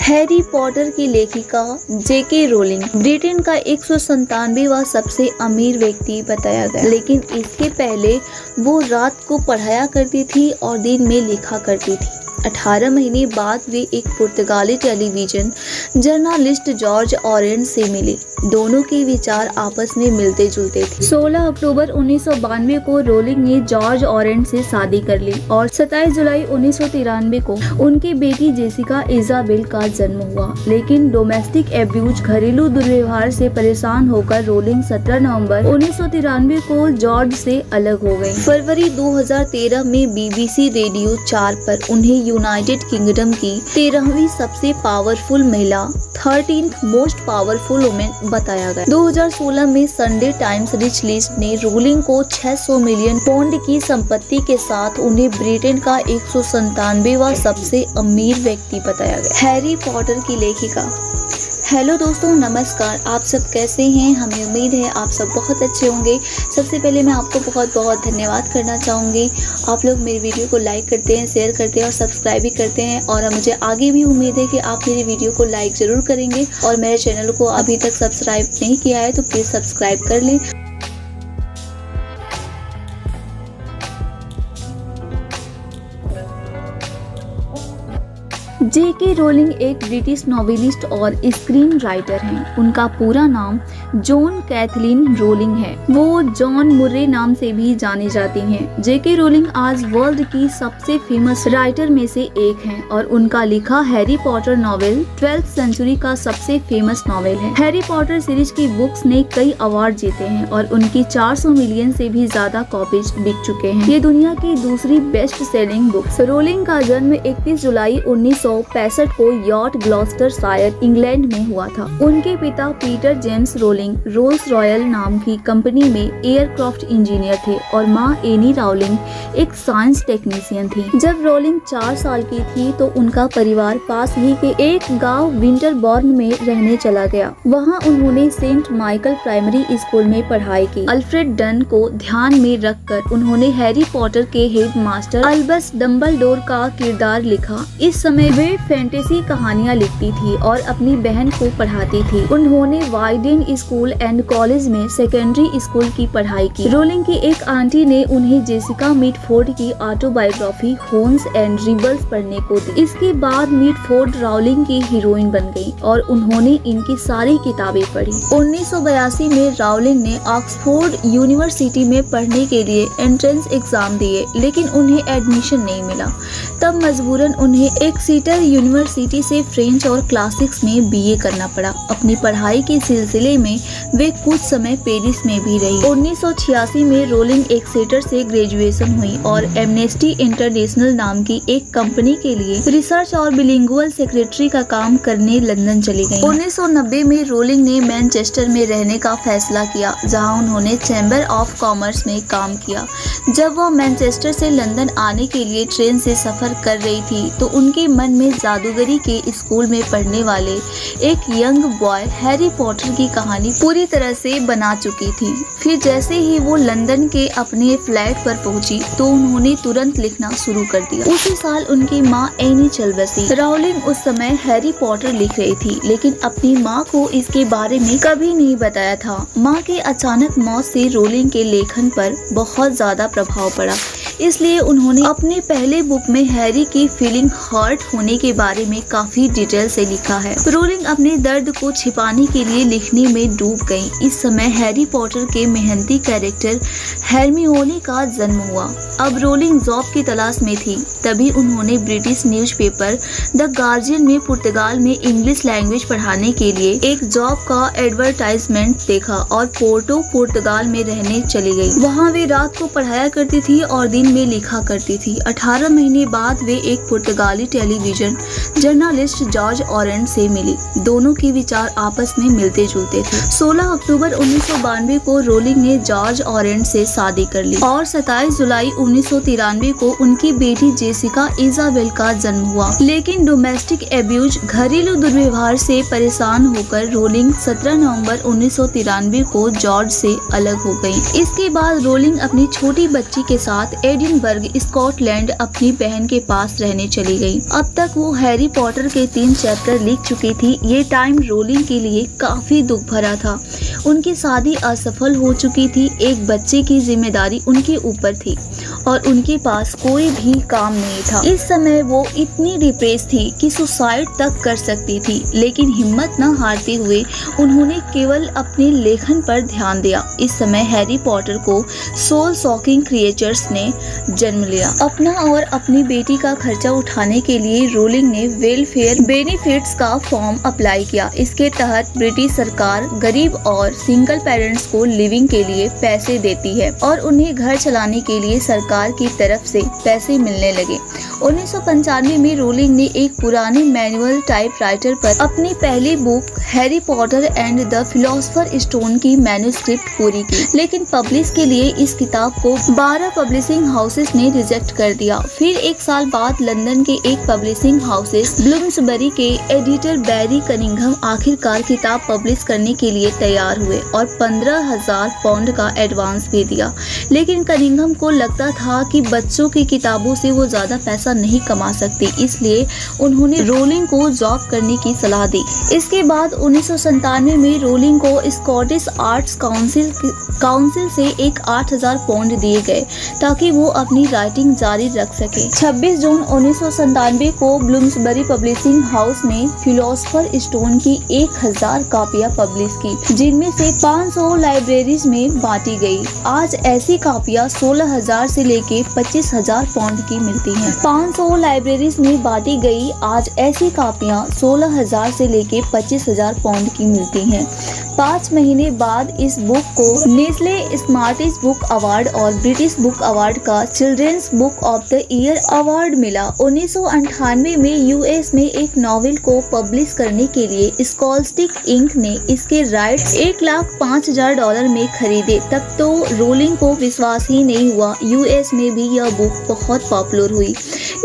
Harry Potter की लेखिका जेके rolling Britain का 197वां सबसे अमीर व्यक्ति बताया गया, लेकिन इसके पहले वो रात को पढ़ाया करती थी और दिन में लिखा करती थी। 18 महीने बाद वे एक पुर्तगाली टेलीविजन जर्नलिस्ट जॉर्ज ऑरेंज से मिली। दोनों के विचार आपस में मिलते जुलते थे। 16 अक्टूबर 1992 को रोलिंग ने जॉर्ज ऑरेंज से शादी कर ली और 27 जुलाई 1993 को उनकी बेटी जेसिका इजाबेल का जन्म हुआ। लेकिन डोमेस्टिक एब्यूज घरेलू दुर्व्यवहार से परेशान होकर रोलिंग 17 नवंबर 1993 को जॉर्ज से अलग हो गई। फरवरी 2013 में BBC रेडियो 4 पर उन्हें यूनाइटेड किंगडम की 13वीं सबसे पावरफुल महिला 13th मोस्ट पावरफुल वुमेन बताया गया। 2016 में संडे टाइम्स रिच लिस्ट ने रोलिंग को 600 मिलियन पाउंड की संपत्ति के साथ उन्हें ब्रिटेन का 197वां सबसे अमीर व्यक्ति बताया गया। हैरी पॉटर की लेखिका। हेलो दोस्तों, नमस्कार। आप सब कैसे हैं? हमें उम्मीद है आप सब बहुत अच्छे होंगे। सबसे पहले मैं आपको बहुत बहुत धन्यवाद करना चाहूँगी। आप लोग मेरी वीडियो को लाइक करते हैं, शेयर करते हैं और सब्सक्राइब भी करते हैं, और मुझे आगे भी उम्मीद है कि आप मेरी वीडियो को लाइक ज़रूर करेंगे। और मेरे चैनल को अभी तक सब्सक्राइब नहीं किया है तो प्लीज़ सब्सक्राइब कर लें। जेके रोलिंग एक ब्रिटिश नॉवेलिस्ट और स्क्रीन राइटर हैं। उनका पूरा नाम जॉन कैथलीन रोलिंग है। वो जॉन मुर्रे नाम से भी जानी जाती हैं। जेके रोलिंग आज वर्ल्ड की सबसे फेमस राइटर में से एक हैं और उनका लिखा Harry Potter novel 12th century का सबसे फेमस नॉवेल है। हैरी पॉटर सीरीज की बुक्स ने कई अवार्ड जीते हैं और उनकी 400 मिलियन से भी ज्यादा कॉपीज बिक चुके हैं। ये दुनिया की दूसरी बेस्ट सेलिंग बुक्स। रोलिंग का जन्म 31 जुलाई 1965 को यॉर्क ग्लॉस्टरशायर इंग्लैंड में हुआ था। उनके पिता Peter James Rowling Rolls Royce नाम की कंपनी में एयरक्राफ्ट इंजीनियर थे और मां एनी राउलिंग एक साइंस टेक्नीशियन थी। जब रोलिंग 4 साल की थी तो उनका परिवार पास ही के एक गांव विंटरबॉर्न में रहने चला गया। वहां उन्होंने सेंट माइकल प्राइमरी स्कूल में पढ़ाई की। अल्फ्रेड डन को ध्यान में रखकर उन्होंने हैरी पॉटर के हेड मास्टर अल्बस डम्बलडोर का किरदार लिखा। इस समय वे फैंटेसी कहानियां लिखती थी और अपनी बहन को पढ़ाती थी। उन्होंने वाइडेन स्कूल एंड कॉलेज में सेकेंडरी स्कूल की पढ़ाई की। रोलिंग की एक आंटी ने उन्हें जेसिका मिडफोर्ड की ऑटोबायोग्राफी होन्स एंड रिबल्स पढ़ने को दी। इसके बाद मिडफोर्ड रोलिंग की हीरोइन बन गई और उन्होंने इनकी सारी किताबें पढ़ी। 1982 में रोलिंग ने ऑक्सफोर्ड यूनिवर्सिटी में पढ़ने के लिए एंट्रेंस एग्जाम दिए, लेकिन उन्हें एडमिशन नहीं मिला। तब मजबूरन उन्हें एक्सीटर यूनिवर्सिटी से फ्रेंच और क्लासिक्स में BA करना पड़ा। अपनी पढ़ाई के सिलसिले में वे कुछ समय पेरिस में भी रही। 1986 में रोलिंग एक्सीटर से ग्रेजुएशन हुई और एमनेस्टी इंटरनेशनल नाम की एक कंपनी के लिए रिसर्च और बिलिंगुअल सेक्रेटरी का काम करने लंदन चली गई। 1990 में रोलिंग ने मैनचेस्टर में रहने का फैसला किया, जहां उन्होंने चैम्बर ऑफ कॉमर्स में काम किया। जब वह मैनचेस्टर से लंदन आने के लिए ट्रेन से सफर कर रही थी तो उनके मन में जादूगरी के स्कूल में पढ़ने वाले एक यंग बॉय हैरी पॉटर की कहानी पूरी तरह से बना चुकी थी। फिर जैसे ही वो लंदन के अपने फ्लैट पर पहुंची तो उन्होंने तुरंत लिखना शुरू कर दिया। उसी साल उनकी मां एनी चल बसी। रोलिंग उस समय हैरी पॉटर लिख रही थी, लेकिन अपनी मां को इसके बारे में कभी नहीं बताया था। मां के अचानक मौत से रोलिंग के लेखन पर बहुत ज्यादा प्रभाव पड़ा, इसलिए उन्होंने अपने पहले बुक में हैरी की फीलिंग हर्ट होने के बारे में काफी डिटेल से लिखा है। रोलिंग अपने दर्द को छिपाने के लिए लिखने में डूब गई। इस समय हैरी पॉटर के मेहनती कैरेक्टर हरमियोनी का जन्म हुआ। अब रोलिंग जॉब की तलाश में थी, तभी उन्होंने ब्रिटिश न्यूज़पेपर द गार्जियन में पुर्तगाल में इंग्लिश लैंग्वेज पढ़ाने के लिए एक जॉब का एडवर्टाइजमेंट देखा और पोर्टो पुर्तगाल में रहने चली गई। वहाँ वे रात को पढ़ाया करती थी और दिन में लिखा करती थी। 18 महीने बाद वे एक पुर्तगाली टेलीविजन जर्नलिस्ट जॉर्ज ऑरेंज से मिली। दोनों के विचार आपस में मिलते जुलते थे। 16 अक्टूबर 1992 को रोलिंग ने जॉर्ज ऑरेंज से शादी कर ली और 27 जुलाई 1993 को उनकी बेटी जेसिका इजाबेल का जन्म हुआ। लेकिन डोमेस्टिक एब्यूज घरेलू दुर्व्यवहार से परेशान होकर रोलिंग 17 नवंबर 1993 को जॉर्ज से अलग हो गई। इसके बाद रोलिंग अपनी छोटी बच्ची के साथ एडिनबर्ग स्कॉटलैंड अपनी बहन के पास रहने चली गई। अब तक वो हैरी पॉटर के 3 चैप्टर लिख चुकी थी। ये टाइम रोलिंग के लिए काफी दुख भरा था। उनकी शादी असफल हो चुकी थी, एक बच्चे की जिम्मेदारी उनके ऊपर थी और उनके पास कोई भी काम नहीं था। इस समय वो इतनी डिप्रेस थी कि सुसाइड तक कर सकती थी, लेकिन हिम्मत न हारते हुए उन्होंने केवल अपने लेखन पर ध्यान दिया। इस समय हैरी पॉटर को सोल सॉकिंग क्रिएचर्स ने जन्म लिया। अपना और अपनी बेटी का खर्चा उठाने के लिए रोलिंग ने वेलफेयर बेनिफिट्स का फॉर्म अप्लाई किया। इसके तहत ब्रिटिश सरकार गरीब और सिंगल पेरेंट्स को लिविंग के लिए पैसे देती है और उन्हें घर चलाने के लिए सरकार की तरफ से पैसे मिलने लगे। 1995 में रोलिंग ने एक पुराने मैनुअल टाइपराइटर पर अपनी पहली book Harry Potter and the philosopher stone की मैन्युस्क्रिप्ट पूरी की, लेकिन पब्लिश के लिए इस किताब को 12 पब्लिशिंग हाउसेस ने रिजेक्ट कर दिया। फिर 1 साल बाद लंदन के एक पब्लिशिंग हाउसेस ब्लूम्सबरी के एडिटर बैरी कनिंघम आखिरकार किताब पब्लिश करने के लिए तैयार हुए और 15,000 पाउंड का एडवांस भी दिया, लेकिन कनिंघम को लगता था कि बच्चों की किताबों से वो ज्यादा पैसा नहीं कमा सकते, इसलिए उन्होंने रोलिंग को जॉब करने की सलाह दी। इसके बाद 1997 में रोलिंग को स्कॉटिश आर्ट्स काउंसिल से एक 8,000 पाउंड दिए गए ताकि वो अपनी राइटिंग जारी रख सके। 26 जून 1997 को ब्लूम्सबरी पब्लिशिंग हाउस ने फिलोसोफर स्टोन की 1000 कापियां पब्लिश की, जिनमें से 500 लाइब्रेरीज में बांटी गई। आज ऐसी कापियां 16,000 से लेके 25,000 पाउंड की मिलती हैं। 500 लाइब्रेरीज में बांटी गई आज ऐसी कापियां 16,000 से लेके 25,000 पाउंड की मिलती हैं। 5 महीने बाद इस बुक को नेस्ले स्मार्टेस्ट बुक अवार्ड और ब्रिटिश बुक अवार्ड का children's book of the year award मिला। 1998 में यूएस में एक नॉवेल को पब्लिश करने के लिए स्कॉलस्टिक इंक ने इसके राइट्स $1,05,000 में खरीदे। तब तो रोलिंग को विश्वास ही नहीं हुआ, यूएस में भी यह बुक बहुत पॉपुलर हुई।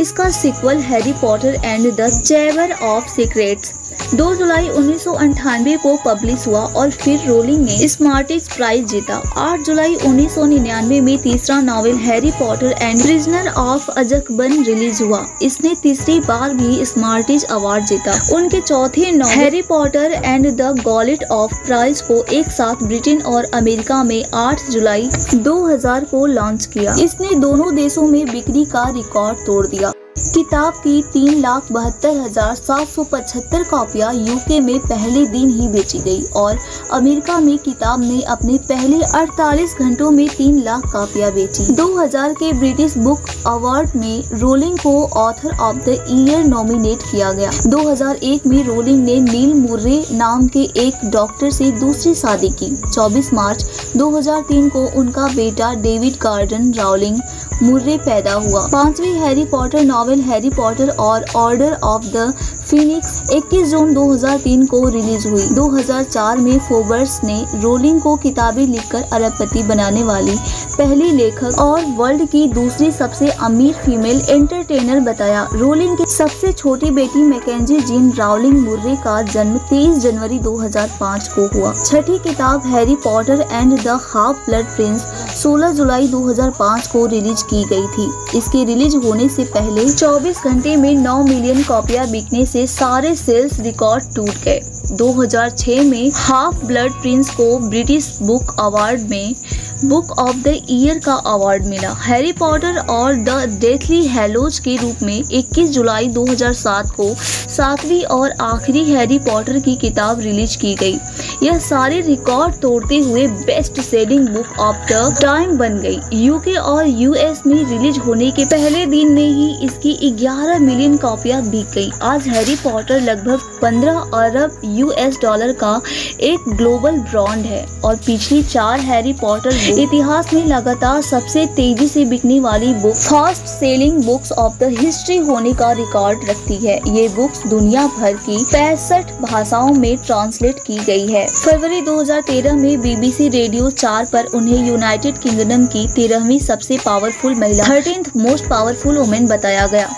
इसका sequel Harry Potter and the chamber of secrets 2 जुलाई 1998 को पब्लिश हुआ और फिर रोलिंग ने स्मार्टेस्ट प्राइज जीता। 8 जुलाई 1999 में तीसरा novel Harry Potter and prisoner of Azkaban release हुआ। इसने तीसरी बार भी स्मार्टेस्ट अवार्ड जीता। उनके चौथे novel Harry Potter and the goblet of prize को एक साथ ब्रिटेन और अमेरिका में 8 जुलाई 2000 को लॉन्च किया। इसने दोनों देशों में बिक्री का रिकॉर्ड तोड़ दिया। किताब की 3,72,775 कॉपियां यूके में पहले दिन ही बेची गई और अमेरिका में किताब ने अपने पहले 48 घंटों में 3 लाख कॉपियां बेची। 2000 के ब्रिटिश बुक अवार्ड में रोलिंग को author of the year nominate किया गया। 2001 में रोलिंग ने नील मुर्रे नाम के एक डॉक्टर से दूसरी शादी की। 24 मार्च 2003 को उनका बेटा डेविड गार्डन राउलिंग मुर्रे पैदा हुआ। 5वीं Harry Potter novel Harry Potter और ऑर्डर ऑफ द फिनिक्स 21 जून 2003 को रिलीज हुई। 2004 में फोर्ब्स ने रोलिंग को किताबें लिखकर अरबपति बनाने वाली पहली लेखक और वर्ल्ड की दूसरी सबसे अमीर फीमेल एंटरटेनर बताया। रोलिंग की सबसे छोटी बेटी मैकेंजी जीन राउलिंग मुर्रे का जन्म 23 जनवरी 2005 को हुआ। छठी किताब Harry Potter and the half blood Prince 16 जुलाई 2005 को रिलीज की गई थी। इसके रिलीज होने से पहले 24 घंटे में 9 मिलियन कॉपियां बिकने से सारे सेल्स रिकॉर्ड टूट गए। 2006 में हाफ ब्लड प्रिंस को ब्रिटिश बुक अवार्ड में बुक ऑफ द ईयर का अवार्ड मिला। हैरी पॉटर और द डेथली हैलोज के रूप में 21 जुलाई 2007 को 7वीं और आखिरी हैरी पॉटर की किताब रिलीज की गई। यह सारे रिकॉर्ड तोड़ते हुए best selling book of the time बन गई। यूके और यूएस में रिलीज होने के पहले दिन में ही इसकी 11 मिलियन कॉपियां बिक गई। आज हैरी पॉटर लगभग 15 अरब US डॉलर का एक ग्लोबल ब्रांड है और पिछली 4 हैरी पॉटर इतिहास में लगातार सबसे तेजी से बिकने वाली book fast selling books of the history होने का रिकॉर्ड रखती है। ये बुक्स दुनिया भर की 65 भाषाओं में ट्रांसलेट की गई है। फरवरी 2013 में BBC रेडियो 4 पर उन्हें यूनाइटेड किंगडम की 13वीं सबसे पावरफुल महिला 13th मोस्ट पावरफुल वुमेन बताया गया।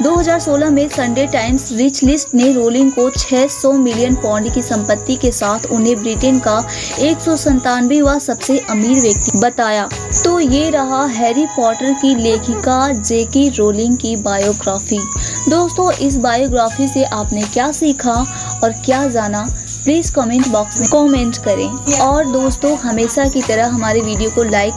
2016 में संडे टाइम्स रिच लिस्ट ने रोलिंग को 600 मिलियन पाउंड की संपत्ति के साथ उन्हें ब्रिटेन का 197वां सबसे अमीर व्यक्ति बताया। तो ये रहा हैरी पॉटर की लेखिका जेके रोलिंग की बायोग्राफी। दोस्तों, इस बायोग्राफी से आपने क्या सीखा और क्या जाना, प्लीज कमेंट बॉक्स में कमेंट करें। और दोस्तों, हमेशा की तरह हमारे वीडियो को लाइक